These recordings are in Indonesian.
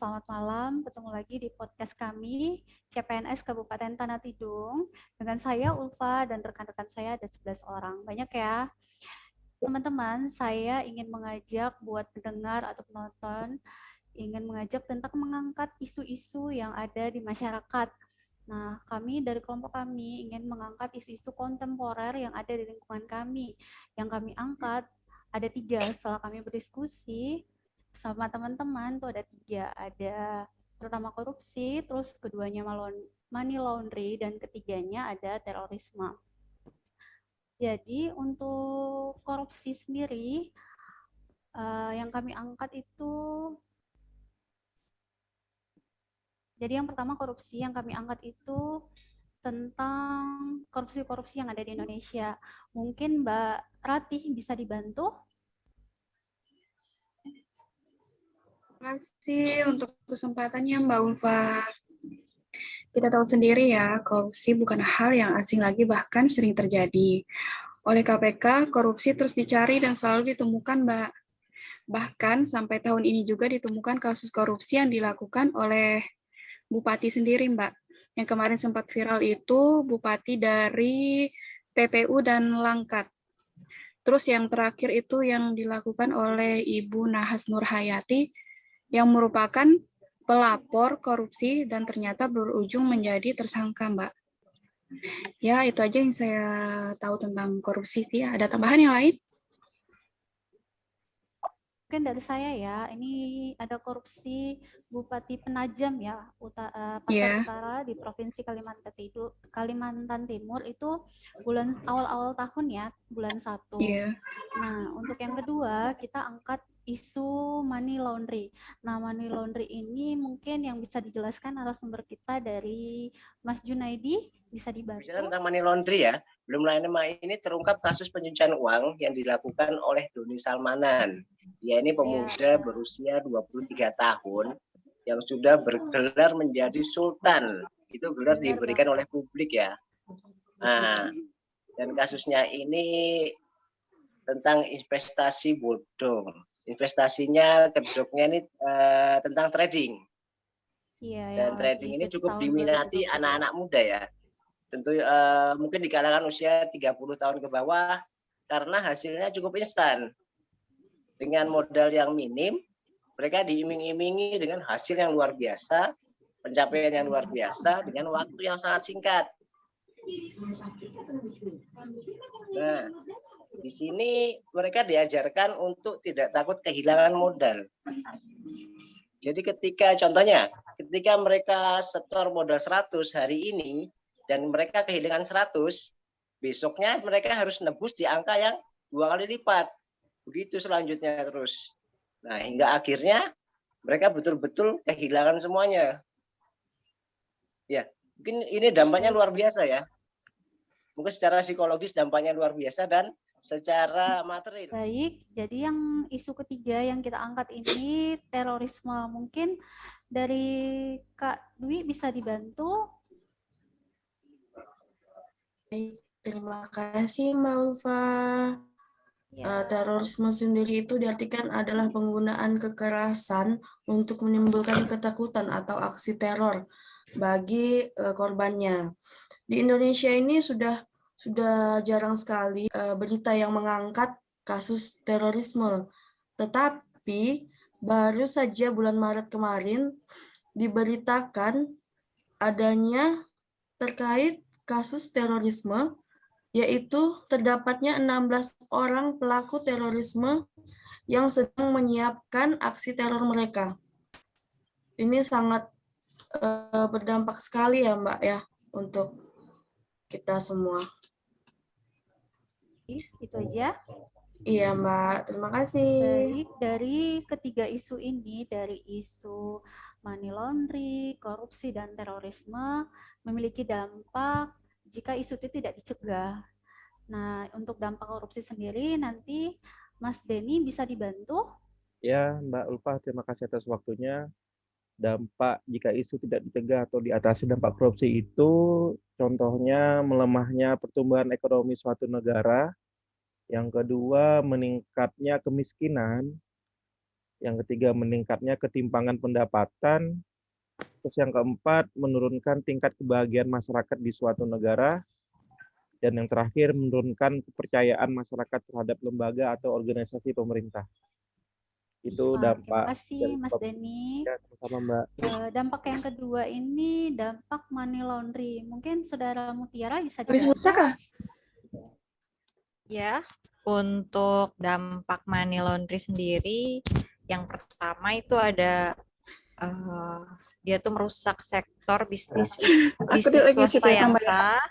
selamat malam. Ketemu lagi di podcast kami, CPNS Kabupaten Tanah Tidung. Dengan saya, Ulfa, dan rekan-rekan saya ada 11 orang. Banyak ya. Teman-teman, saya ingin mengajak buat pendengar atau penonton, ingin mengajak tentang mengangkat isu-isu yang ada di masyarakat. Nah, kami dari kelompok kami ingin mengangkat isu-isu kontemporer yang ada di lingkungan kami. Yang kami angkat ada 3 setelah kami berdiskusi sama teman-teman tuh ada 3. Ada pertama korupsi, terus keduanya money laundry, dan ketiganya ada terorisme. Jadi untuk korupsi sendiri yang kami angkat itu, jadi yang pertama korupsi yang kami angkat itu tentang korupsi-korupsi yang ada di Indonesia. Mungkin Mbak Ratih bisa dibantu? Terima kasih untuk kesempatannya Mbak Ulfa. Kita tahu sendiri ya, korupsi bukan hal yang asing lagi, bahkan sering terjadi. Oleh KPK, korupsi terus dicari dan selalu ditemukan, Mbak. Bahkan sampai tahun ini juga ditemukan kasus korupsi yang dilakukan oleh Bupati sendiri, Mbak. Yang kemarin sempat viral itu Bupati dari PPU dan Langkat. Terus yang terakhir itu yang dilakukan oleh Ibu Nahas Nurhayati yang merupakan pelapor korupsi dan ternyata berujung menjadi tersangka, Mbak. Ya, itu aja yang saya tahu tentang korupsi sih. Ada tambahan yang lain? Mungkin dari saya ya, ini ada korupsi Bupati Penajam ya, Pasar Utara di Provinsi Kalimantan Timur itu bulan awal-awal tahun ya, bulan 1. Nah, untuk yang kedua kita angkat isu money laundry. Nah, money laundry ini mungkin yang bisa dijelaskan narasumber kita dari Mas Junaidi, bisa dibantu? Bicara tentang money laundry ya, belum lama ini terungkap kasus pencucian uang yang dilakukan oleh Doni Salmanan. Dia ini pemuda berusia 23 tahun yang sudah bergelar menjadi sultan. Itu gelar diberikan oleh publik ya. Nah, dan kasusnya ini tentang investasi bodong. Investasinya kedoknya ini tentang trading. Dan trading ini cukup diminati anak-anak muda ya. Tentu mungkin di kalangan usia 30 tahun ke bawah karena hasilnya cukup instan. Dengan modal yang minim, mereka diiming-imingi dengan hasil yang luar biasa, pencapaian yang luar biasa dengan waktu yang sangat singkat. Nah, di sini mereka diajarkan untuk tidak takut kehilangan modal. Jadi contohnya, ketika mereka setor modal 100 hari ini dan mereka kehilangan 100, besoknya mereka harus nebus di angka yang 2 kali lipat. Begitu selanjutnya terus. Nah, hingga akhirnya mereka betul-betul kehilangan semuanya. Ya, mungkin ini dampaknya luar biasa ya. Mungkin secara psikologis dampaknya luar biasa dan secara materi. Baik, jadi yang isu ketiga yang kita angkat ini terorisme. Mungkin dari Kak Dwi bisa dibantu? Terima kasih Mbak Ulfa. Terorisme sendiri itu diartikan adalah penggunaan kekerasan untuk menimbulkan ketakutan atau aksi teror bagi korbannya. Di Indonesia ini sudah jarang sekali berita yang mengangkat kasus terorisme. Tetapi baru saja bulan Maret kemarin diberitakan adanya terkait kasus terorisme, yaitu terdapatnya 16 orang pelaku terorisme yang sedang menyiapkan aksi teror mereka. Ini sangat berdampak sekali ya Mbak ya untuk kita semua. Itu aja. Iya Mbak, terima kasih. Baik, dari ketiga isu ini, dari isu money laundry, korupsi, dan terorisme memiliki dampak jika isu itu tidak dicegah. Nah, untuk dampak korupsi sendiri nanti Mas Denny bisa dibantu? Ya, Mbak Ulfa, terima kasih atas waktunya. Dampak jika isu tidak dicegah atau diatasi dampak korupsi itu contohnya melemahnya pertumbuhan ekonomi suatu negara. Yang kedua, meningkatnya kemiskinan. Yang ketiga, meningkatnya ketimpangan pendapatan. Terus yang keempat, menurunkan tingkat kebahagiaan masyarakat di suatu negara. Dan yang terakhir, menurunkan kepercayaan masyarakat terhadap lembaga atau organisasi pemerintah. Itu Terima dampak kasih dari Mas Denny. ya, sama Mbak. Dampak yang kedua ini dampak money laundry. Mungkin Saudara Mutiara bisa Habis dibantu. pulsa kah? Ya, untuk dampak money laundry sendiri, yang pertama itu ada dia tuh merusak sektor bisnis Aku lagi swasta situ ya, yang tambah ya. sah.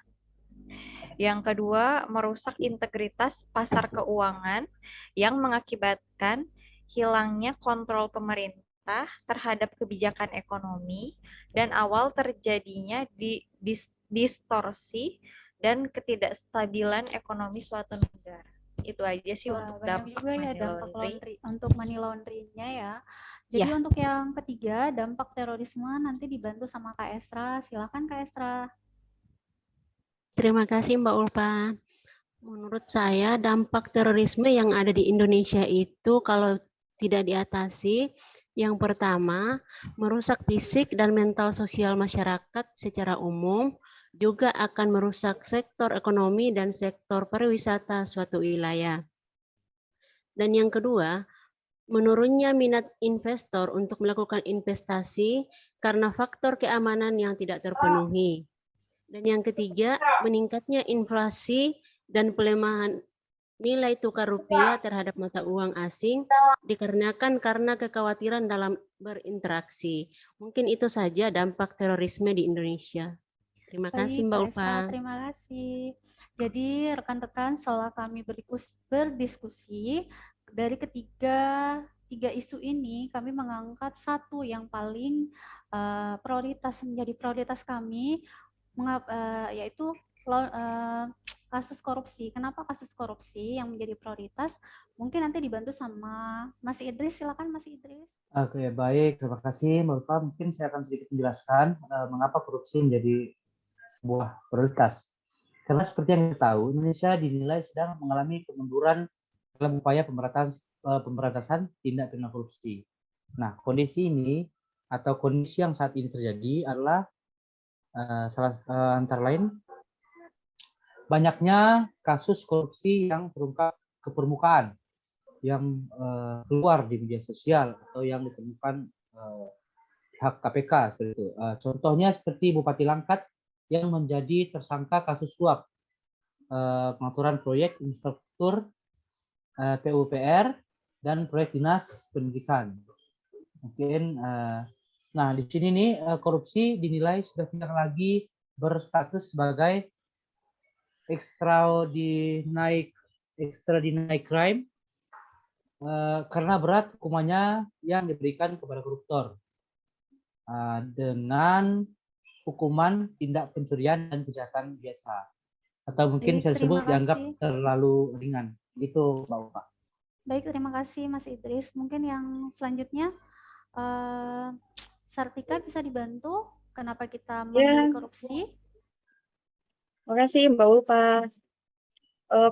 Yang kedua, merusak integritas pasar keuangan yang mengakibatkan hilangnya kontrol pemerintah terhadap kebijakan ekonomi dan awal terjadinya distorsi dan ketidakstabilan ekonomi suatu negara. Itu aja sih untuk Banyak dampak juga ya money dampak laundry. untuk money laundry-nya ya. Jadi Ya. untuk yang ketiga, dampak terorisme nanti dibantu sama Kak Esra. Silakan Kak Esra. Terima kasih Mbak Ulfa. Menurut saya dampak terorisme yang ada di Indonesia itu kalau tidak diatasi, yang pertama merusak fisik dan mental sosial masyarakat secara umum, juga akan merusak sektor ekonomi dan sektor pariwisata suatu wilayah. Dan yang kedua, menurunnya minat investor untuk melakukan investasi karena faktor keamanan yang tidak terpenuhi. Dan yang ketiga, meningkatnya inflasi dan pelemahan nilai tukar rupiah terhadap mata uang asing dikarenakan karena kekhawatiran dalam berinteraksi. Mungkin itu saja dampak terorisme di Indonesia. Terima kasih Mbak Kak Ulfa. Esra, terima kasih. Jadi rekan-rekan setelah kami berdiskusi dari tiga isu ini, kami mengangkat satu yang paling menjadi prioritas kami, yaitu kasus korupsi. Kenapa kasus korupsi yang menjadi prioritas? Mungkin nanti dibantu sama Mas Idris. Silakan Mas Idris. Oke, baik. Terima kasih Mbak Ulfa. Mungkin saya akan sedikit menjelaskan mengapa korupsi menjadi sebuah prioritas. Karena seperti yang kita tahu, Indonesia dinilai sedang mengalami kemunduran dalam upaya pemberantasan tindak pidana korupsi. Nah, kondisi ini atau kondisi yang saat ini terjadi adalah antara lain banyaknya kasus korupsi yang terungkap ke permukaan, yang keluar di media sosial atau yang ditemukan pihak KPK seperti itu. Contohnya seperti Bupati Langkat yang menjadi tersangka kasus suap pengaturan proyek infrastruktur PUPR dan proyek dinas pendidikan. Mungkin nah di sini nih korupsi dinilai sudah tidak lagi berstatus sebagai extraordinary crime karena berat hukumannya yang diberikan kepada koruptor dengan hukuman tindak pencurian dan kejahatan biasa atau mungkin saya sebut dianggap terlalu ringan. Itu Mbak Ulfa. Baik, terima kasih Mas Idris. Mungkin yang selanjutnya Sartika bisa dibantu. Kenapa kita memilih korupsi? Terima kasih Mbak Ulfa.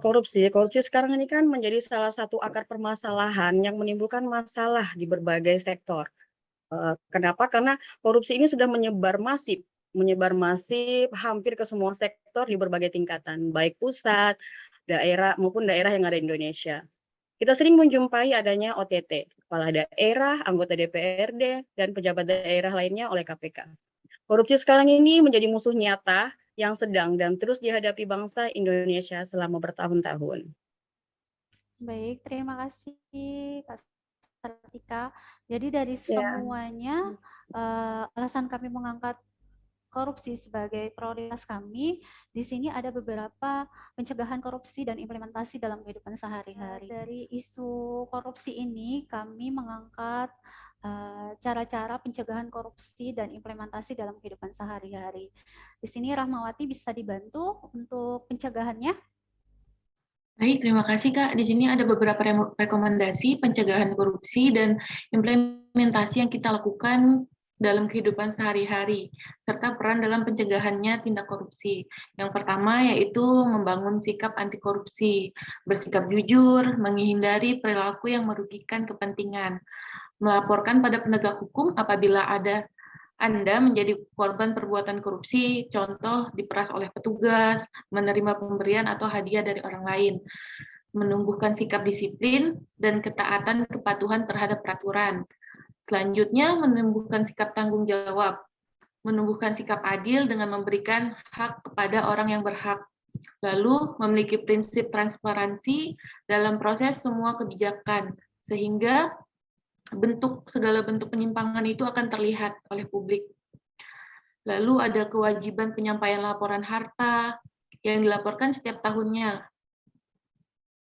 Korupsi sekarang ini kan menjadi salah satu akar permasalahan yang menimbulkan masalah di berbagai sektor. Kenapa? Karena korupsi ini sudah menyebar masif hampir ke semua sektor di berbagai tingkatan, baik pusat, daerah maupun daerah yang ada di Indonesia. Kita sering menjumpai adanya OTT, kepala daerah, anggota DPRD, dan pejabat daerah lainnya oleh KPK. Korupsi sekarang ini menjadi musuh nyata yang sedang dan terus dihadapi bangsa Indonesia selama bertahun-tahun. Baik, terima kasih Kak Sartika. Jadi dari semuanya alasan kami mengangkat korupsi sebagai prioritas kami, di sini ada beberapa pencegahan korupsi dan implementasi dalam kehidupan sehari-hari. Dari isu korupsi ini kami mengangkat cara-cara pencegahan korupsi dan implementasi dalam kehidupan sehari-hari. Di sini Rahmawati bisa dibantu untuk pencegahannya. Baik, terima kasih Kak. Di sini ada beberapa rekomendasi pencegahan korupsi dan implementasi yang kita lakukan dalam kehidupan sehari-hari, serta peran dalam pencegahannya tindak korupsi. Yang pertama yaitu membangun sikap anti korupsi, bersikap jujur, menghindari perilaku yang merugikan kepentingan, melaporkan pada penegak hukum apabila Anda menjadi korban perbuatan korupsi, contoh diperas oleh petugas, menerima pemberian atau hadiah dari orang lain, menumbuhkan sikap disiplin dan ketaatan kepatuhan terhadap peraturan. Selanjutnya, menumbuhkan sikap tanggung jawab, menumbuhkan sikap adil dengan memberikan hak kepada orang yang berhak. Lalu, memiliki prinsip transparansi dalam proses semua kebijakan, sehingga segala bentuk penyimpangan itu akan terlihat oleh publik. Lalu ada kewajiban penyampaian laporan harta yang dilaporkan setiap tahunnya.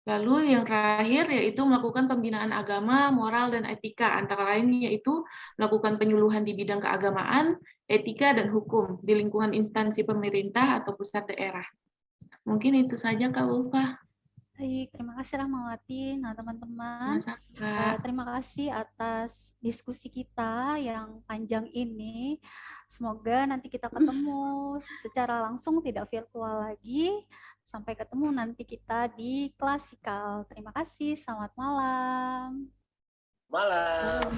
Lalu yang terakhir yaitu melakukan pembinaan agama, moral, dan etika, antara lain yaitu melakukan penyuluhan di bidang keagamaan, etika, dan hukum di lingkungan instansi pemerintah atau pusat daerah. Mungkin itu saja Kak Ulfa. Baik, terima kasih Rahmawati. Nah, teman-teman, Kak. terima kasih atas diskusi kita yang panjang ini. Semoga nanti kita ketemu secara langsung, tidak virtual lagi. Sampai ketemu nanti kita di klasikal. Terima kasih, selamat malam. Malam.